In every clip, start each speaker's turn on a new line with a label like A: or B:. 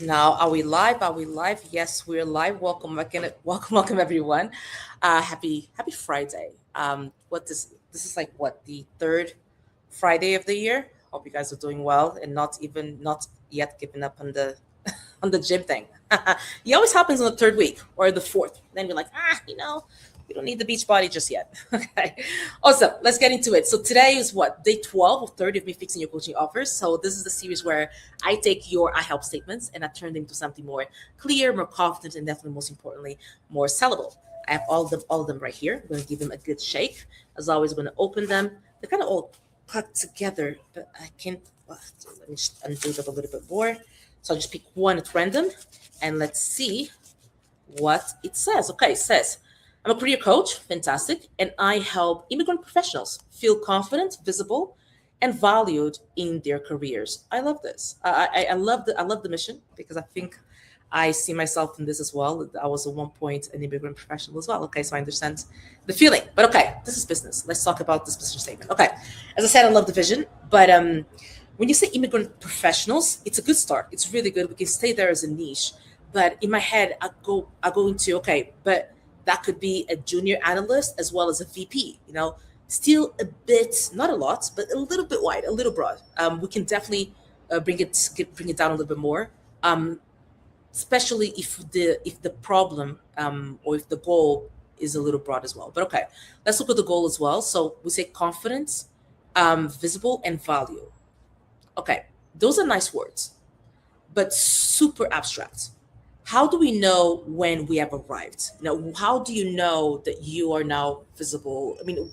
A: Now, are we live? Are we live? Yes, we're live. Welcome again. Welcome everyone. Happy Friday. What this is like what the third Friday of the year. Hope you guys are doing well and not yet giving up on the on the gym thing. It always happens on the third week or the fourth. Then you're like, we don't need the beach body just yet. Okay. Awesome. Let's get into it. So today is what, day 12 or 30 of me fixing your coaching offers. So this is the series where I take your I help statements and I turn them into something more clear, more confident, and definitely most importantly, more sellable. I have all of them right here. I'm going to give them a good shake. As always, I'm going to open them. They're kind of all cut together, but I can't. Let me just undo them a little bit more. So I'll just pick one at random and let's see what it says. Okay, it says, I'm a career coach, fantastic, and I help immigrant professionals feel confident, visible, and valued in their careers. I love this. I love the mission because I think I see myself in this as well. I was at one point an immigrant professional as well. Okay, so I understand the feeling. But okay, this is business. Let's talk about this business statement. Okay, as I said, I love the vision, but when you say immigrant professionals, it's a good start. It's really good. We can stay there as a niche. But in my head, I go into okay, but that could be a junior analyst as well as a VP. Still a bit, not a lot, but a little bit wide, a little broad. We can definitely bring it down a little bit more. Um, Especially if the problem or if the goal is a little broad as well. But okay, let's look at the goal as well. So we say confidence, visible, and value. Okay, those are nice words, but super abstract. How do we know when we have arrived? How do you know that you are now visible? I mean,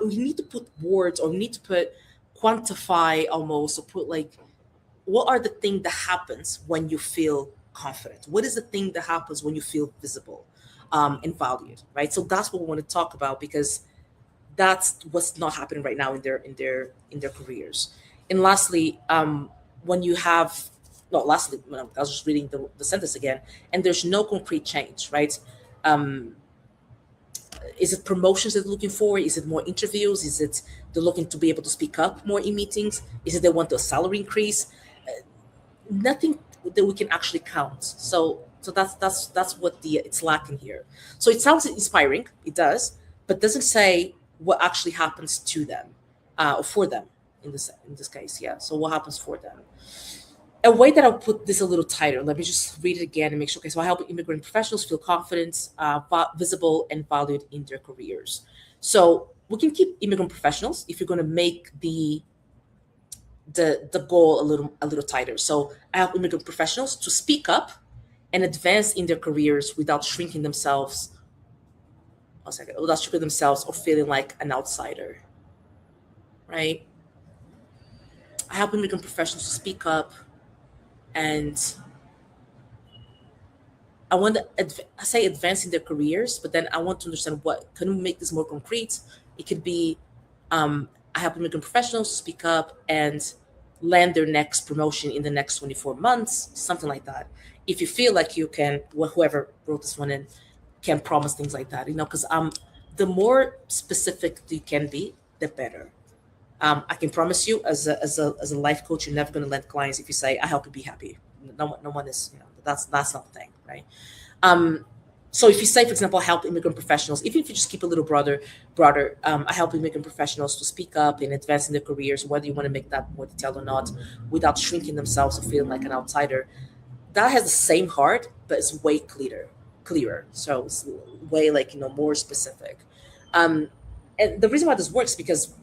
A: we need to put words, or we need to put quantify almost, or put like, what are the thing that happens when you feel confident? What is the thing that happens when you feel visible and valued, right? So that's what we want to talk about, because that's what's not happening right now in their careers. And lastly, when you have no lastly when I was just reading the sentence again, and there's no concrete change, right? um is it promotions that they're looking for? Is it more interviews? Is it they're looking to be able to speak up more in meetings? Is it they want a salary increase? Nothing that we can actually count. So that's what the it's lacking here. So it sounds inspiring, it does, but doesn't say what actually happens to them, or for them in this case. Yeah. So what happens for them? A way that I'll put this a little tighter. Let me just read it again and make sure. Okay, so I help immigrant professionals feel confident, visible, and valued in their careers. So we can keep immigrant professionals if you're going to make the goal a little tighter. So I help immigrant professionals to speak up and advance in their careers without shrinking themselves. One second, without shrinking themselves or feeling like an outsider, right? I help immigrant professionals to speak up, and I want to I say advance in their careers, but then I want to understand what can we make this more concrete. It could be, um, I help immigrant professionals to speak up and land their next promotion in the next 24 months, something like that. If you feel like you can, whoever wrote this one in, can promise things like that, because the more specific you can be, the better. I can promise you, as a life coach, you're never going to land clients if you say, "I help you be happy." No one is, that's not the thing, right? Um, so if you say, for example, I help immigrant professionals, even if you just keep a little broader, I help immigrant professionals to speak up and advance in their careers, whether you want to make that more detailed or not, without shrinking themselves or feeling like an outsider. That has the same heart, but it's way clearer. So it's way, like, more specific. Um, and the reason why this works, because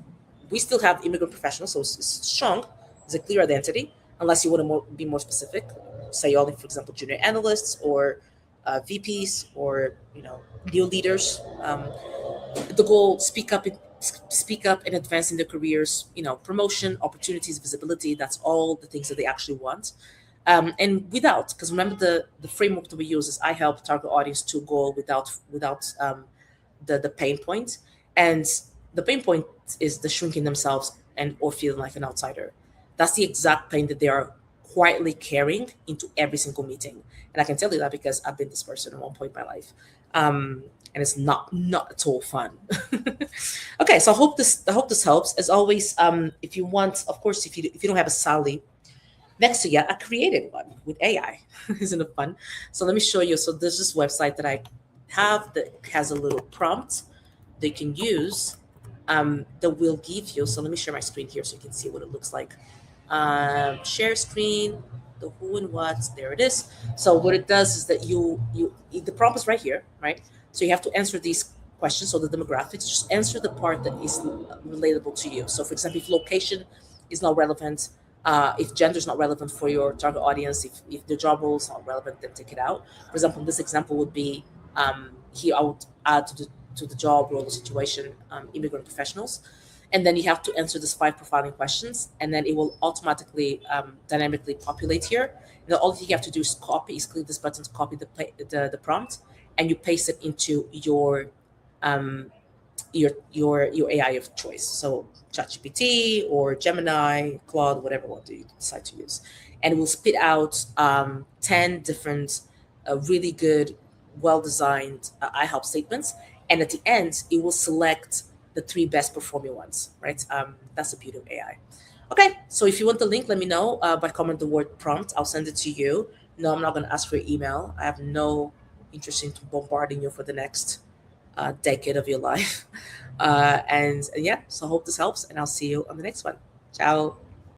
A: we still have immigrant professionals, so it's strong. It's a clear identity, unless you want to be more specific. Say only, for example, junior analysts or VPs, or new leaders. The goal: speak up and advance in their careers. Promotion, opportunities, visibility. That's all the things that they actually want. And without, because remember, the framework that we use is I help target audience to goal without the pain point. And the pain point is the shrinking themselves and or feeling like an outsider. That's the exact pain that they are quietly carrying into every single meeting. And I can tell you that because I've been this person at one point in my life. And it's not at all fun. Okay, so I hope this helps. As always, if you want, of course, if you don't have a salary, Next to yet, I created one with AI. Isn't it fun? So let me show you. So there's this website that I have that has a little prompt they can use that will give you. So let me share my screen here so you can see what it looks like. Share screen, the who and what. There it is. So what it does is that you the prompt is right here, right? So you have to answer these questions. So the demographics, just answer the part that is relatable to you. So for example, if location is not relevant, if gender is not relevant for your target audience, if the job role is not relevant, then take it out. For example, this example would be here I would add to the job role situation immigrant professionals, and then you have to answer these five profiling questions, and then it will automatically dynamically populate here. And the only thing you have to do is copy, is click this button to copy the prompt, and you paste it into um, your AI of choice. So ChatGPT or Gemini, Claude, whatever one do you decide to use, and it will spit out 10 different really good, well designed I help statements, and at the end it will select the three best performing ones. Right? That's the beauty of AI. Okay, so if you want the link, let me know by comment the word prompt. I'll send it to you. No, I'm not going to ask for your email. I have no interest in bombarding you for the next decade of your life. And yeah, so I hope this helps, and I'll see you on the next one. Ciao.